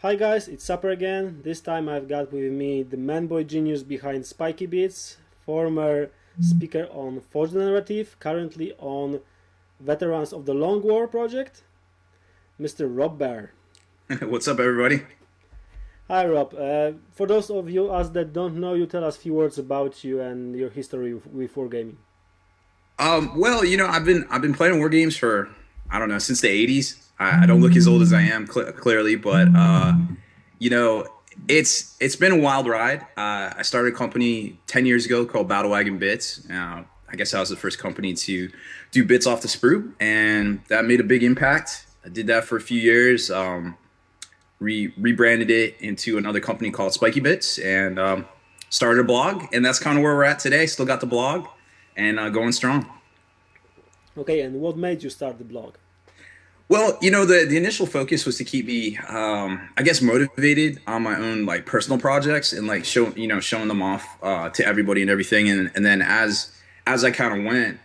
Hi guys, it's Supper again. This time I've got with me the manboy genius behind Spiky Beats, former speaker on Forge the Narrative, currently on Veterans of the Long War project, Mr. Rob Baer. What's up, everybody? Hi Rob. For those of you us that don't know you, tell us a few words about you and your history with wargaming. I've been playing war games for I don't know since the '80s. I don't look as old as I am clearly, but you know, it's been a wild ride. I started a company 10 years ago called Battle Wagon Bits. I guess I was the first company to do bits off the sprue, and that made a big impact. I did that for a few years. Rebranded it into another company called Spiky Bits, and started a blog, and that's kind of where we're at today. Still got the blog, and going strong. Okay, and what made you start the blog? Well, the initial focus was to keep me, I guess, motivated on my own like personal projects and like showing them off to everybody and everything. And then as I kind of went,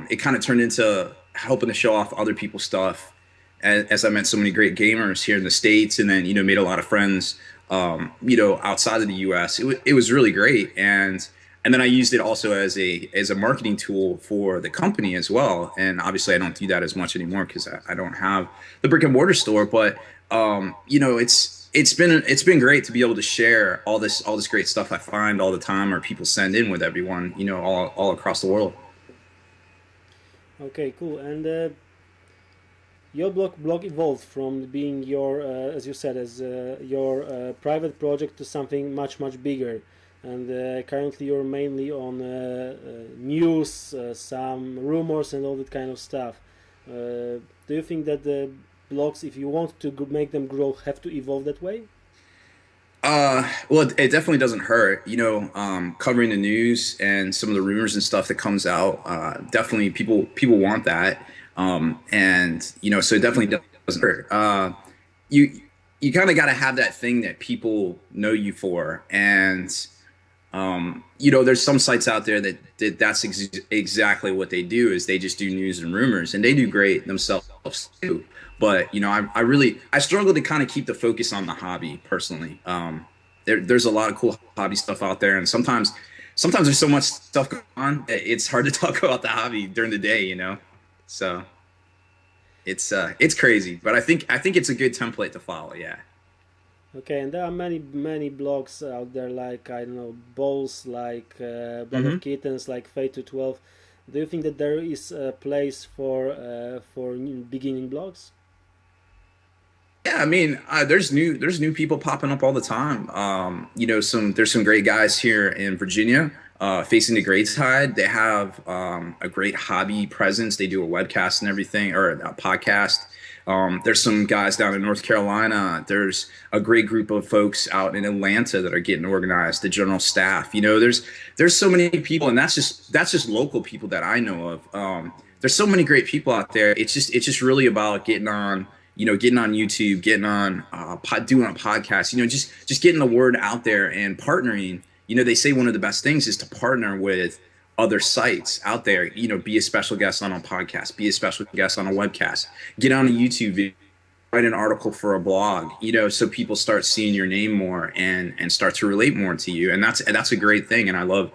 it kind of turned into helping to show off other people's stuff. As I met so many great gamers here in the States, and then made a lot of friends, outside of the U.S. It was really great, and then I used it also as a marketing tool for the company as well. And obviously, I don't do that as much anymore because I don't have the brick and mortar store. But it's been great to be able to share all this great stuff I find all the time, or people send in with everyone, all across the world. Okay, cool. And your blog evolved from being your, as you said, as your private project to something much bigger. And currently, you're mainly on news, some rumors, and all that kind of stuff. Do you think that the blogs, if you want to make them grow, have to evolve that way? Well, it definitely doesn't hurt, covering the news and some of the rumors and stuff that comes out. Definitely, people want that, and so it definitely doesn't hurt. You you kind of got to have that thing that people know you for, and there's some sites out there that's exactly what they do is they just do news and rumors, and they do great themselves too. But I struggle to kind of keep the focus on the hobby personally. There's a lot of cool hobby stuff out there, and sometimes there's so much stuff going on that it's hard to talk about the hobby during the day. So it's crazy, but I think it's a good template to follow. Yeah. Okay, and there are many blogs out there, like I don't know, Balls, like Blood of hmm Kittens, like Fate to 12. Do you think that there is a place for beginning blogs? Yeah, I mean, there's new people popping up all the time. There's some great guys here in Virginia, facing the great tide. They have a great hobby presence. They do a webcast and everything, or a podcast. There's some guys down in North Carolina. There's a great group of folks out in Atlanta that are getting organized. The general staff. There's so many people, and that's just local people that I know of. There's so many great people out there. It's just really about getting on YouTube, getting on doing a podcast. Just getting the word out there and partnering. They say one of the best things is to partner with other sites out there. Be a special guest on a podcast, be a special guest on a webcast, get on a YouTube video, write an article for a blog, so people start seeing your name more and start to relate more to you. And that's a great thing. And I love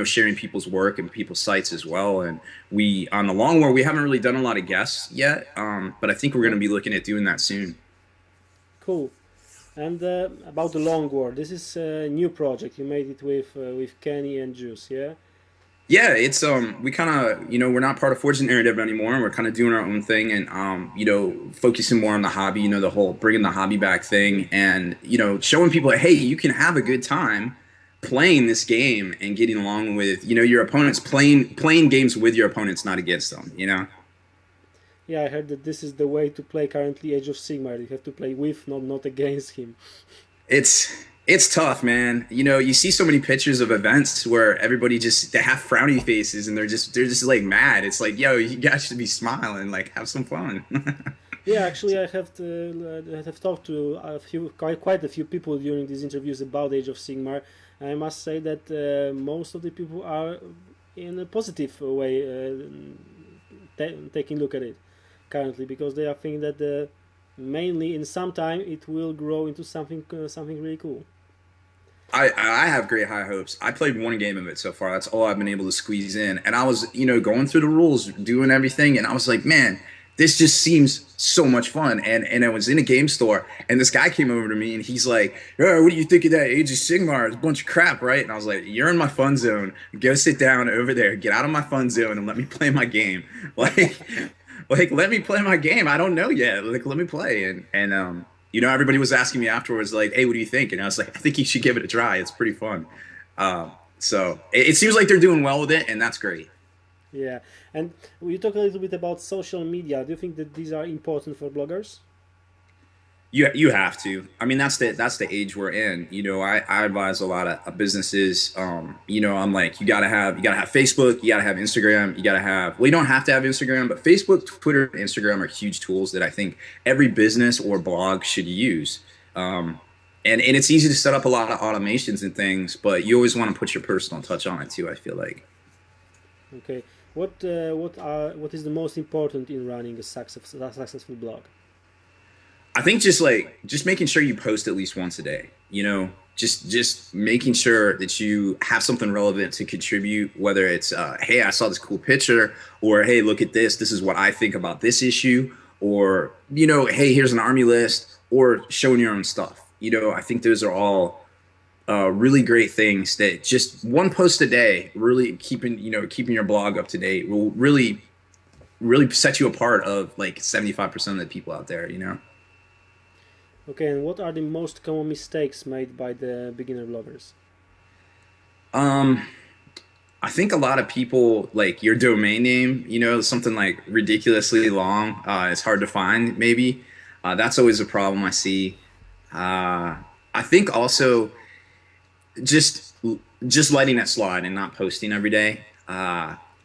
sharing people's work and people's sites as well. And we on the long war, we haven't really done a lot of guests yet, but I think we're going to be looking at doing that soon. Cool. And about the Long War, this is a new project. You made it with Kenny and Juice, yeah? Yeah, it's we kind of we're not part of Forge Narrative anymore. We're kind of doing our own thing, and focusing more on the hobby. The whole bringing the hobby back thing, and showing people that, hey, you can have a good time playing this game and getting along with your opponents, playing games with your opponents, not against them. Yeah, I heard that this is the way to play currently Age of Sigmar. You have to play with, not against him. It's tough, man. You see so many pictures of events where everybody just they have frowny faces, and they're just like mad. It's like, yo, you guys should be smiling, like have some fun. Yeah, actually, I have talked to quite a few people during these interviews about Age of Sigmar. I must say that most of the people are in a positive way taking a look at it currently, because they are thinking that mainly in some time it will grow into something really cool. I have great high hopes. I played one game of it so far. That's all I've been able to squeeze in. And I was, going through the rules, doing everything, and I was like, man, this just seems so much fun. And I was in a game store, and this guy came over to me, and he's like, oh, what do you think of that Age of Sigmar? It's a bunch of crap, right? And I was like, you're in my fun zone. Go sit down over there. Get out of my fun zone and let me play my game. Like let me play my game. I don't know yet. Like let me play. Everybody was asking me afterwards, like, hey, what do you think? And I was like, I think you should give it a try. It's pretty fun. So it seems like they're doing well with it, and that's great. Yeah, and you talk a little bit about social media. Do you think that these are important for bloggers? You have to. I mean, that's the age we're in. I advise a lot of businesses. I'm like, you gotta have Facebook, you gotta have Instagram, you gotta have. Well, you don't have to have Instagram, but Facebook, Twitter, and Instagram are huge tools that I think every business or blog should use. And it's easy to set up a lot of automations and things, but you always want to put your personal touch on it too. I feel like. Okay, what is the most important in running a successful blog? I think just making sure you post at least once a day. Just making sure that you have something relevant to contribute. Whether it's hey, I saw this cool picture, or hey, look at this. This is what I think about this issue, or hey, here's an army list, or showing your own stuff. I think those are all really great things that just one post a day, really keeping your blog up to date will really set you apart of like 75% of the people out there. Okay, and what are the most common mistakes made by the beginner bloggers? Um, I think a lot of people like your domain name, something like ridiculously long. It's hard to find, maybe. That's always a problem I see. I think also just just letting it slide and not posting every day.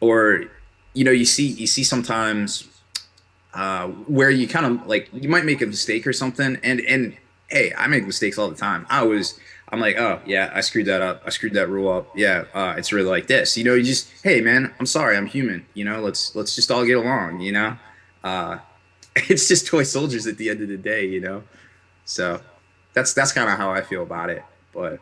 Or you see sometimes where you kind of like you might make a mistake or something, and hey, I make mistakes all the time. I'm like, oh yeah, I screwed that up. I screwed that rule up. Yeah, it's really like this. You just, hey man, I'm sorry, I'm human. Let's just all get along. Uh, it's just toy soldiers at the end of the day. So that's kind of how I feel about it. But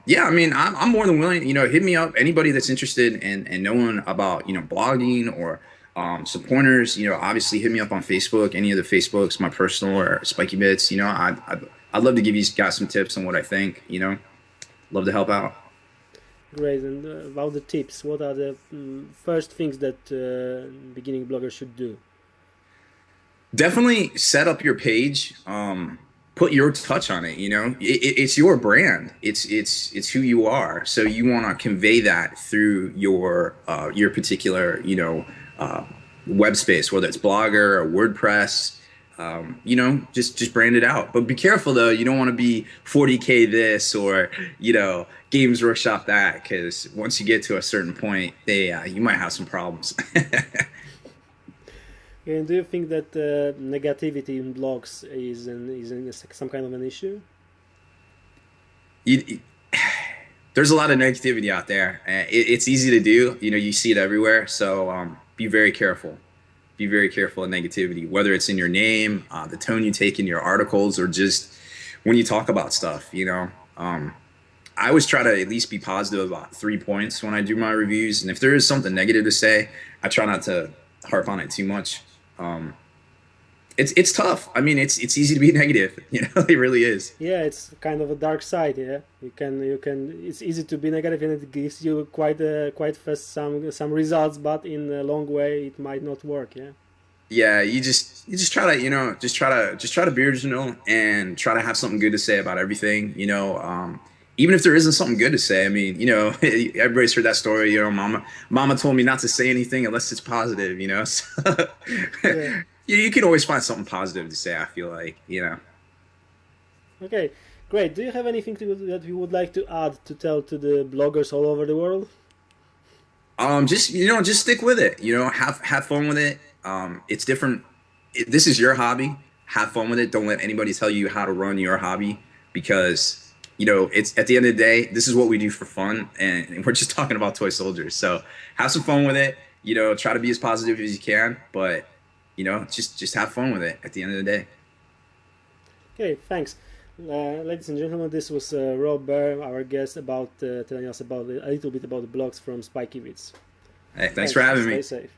yeah, I mean, I'm more than willing. Hit me up. Anybody that's interested in knowing about blogging or some pointers. Obviously hit me up on Facebook. Any of the Facebooks, my personal or Spiky Bits. I'd love to give you guys some tips on what I think. Love to help out. Great, and about the tips, what are the first things that beginning bloggers should do? Definitely set up your page. Put your touch on it. It's your brand. It's who you are. So you want to convey that through your particular uh, web space, whether it's Blogger or WordPress. Just brand it out. But be careful though. You don't want to be 40K this or Games Workshop that, because once you get to a certain point, you might have some problems. And do you think that negativity in blogs is some kind of an issue? you, there's a lot of negativity out there. It's easy to do. You see it everywhere. So be very careful. Be very careful of negativity, whether it's in your name, the tone you take in your articles, or just when you talk about stuff. I always try to at least be positive about 3 points when I do my reviews. And if there is something negative to say, I try not to harp on it too much. It's tough. I mean, it's easy to be negative. It really is. Yeah, it's kind of a dark side. Yeah, you can. It's easy to be negative, and it gives you quite fast some results, but in a long way, it might not work. Yeah. Yeah, you just try to just try to be original and try to have something good to say about everything. Even if there isn't something good to say. I mean, everybody's heard that story. Mama told me not to say anything unless it's positive. So, Yeah. you can always find something positive to say. I feel like. Okay. Great. Do you have anything that you would like to add to tell to the bloggers all over the world? Just stick with it. Have fun with it. It's different. This is your hobby. Have fun with it. Don't let anybody tell you how to run your hobby, because it's at the end of the day, this is what we do for fun, and we're just talking about toy soldiers. So have some fun with it. Try to be as positive as you can, but just have fun with it at the end of the day. Okay, thanks. Ladies and gentlemen, this was Rob Baer, our guest, about telling us about a little bit about the blogs from Spiky Vids. Hey, thanks for having me. Stay safe.